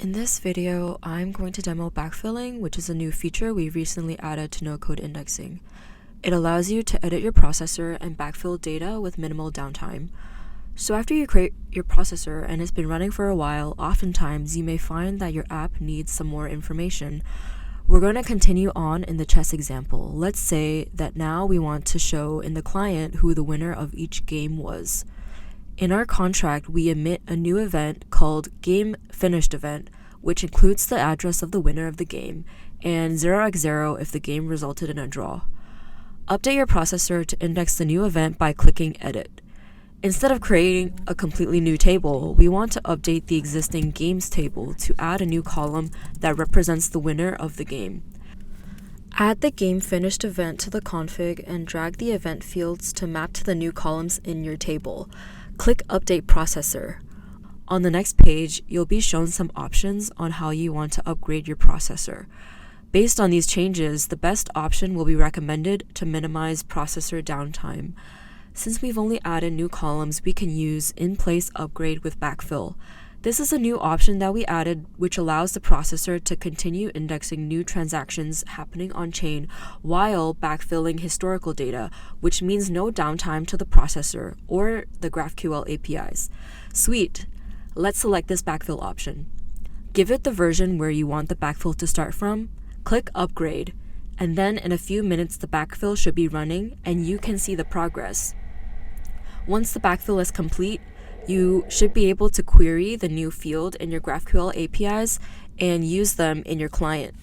In this video, I'm going to demo Backfilling, which is a new feature we recently added to no-code indexing. It allows you to edit your processor and backfill data with minimal downtime. So after you create your processor and it's been running for a while, oftentimes you may find that your app needs some more information. We're going to continue on in the chess example. Let's say that now we want to show in the client who the winner of each game was. In our contract, we emit a new event called GameFinishedEvent, which includes the address of the winner of the game, and 0x0 if the game resulted in a draw. Update your processor to index the new event by clicking Edit. Instead of creating a completely new table, we want to update the existing games table to add a new column that represents the winner of the game. Add the GameFinishedEvent to the config and drag the event fields to map to the new columns in your table. Click Update Processor. On the next page, you'll be shown some options on how you want to upgrade your processor. Based on these changes, the best option will be recommended to minimize processor downtime. Since we've only added new columns, we can use In-Place Upgrade with Backfill. This is a new option that we added, which allows the processor to continue indexing new transactions happening on-chain while backfilling historical data, which means no downtime to the processor or the GraphQL APIs. Sweet! Let's select this backfill option. Give it the version where you want the backfill to start from, click Upgrade, and then in a few minutes the backfill should be running and you can see the progress. Once the backfill is complete, you should be able to query the new field in your GraphQL APIs and use them in your client.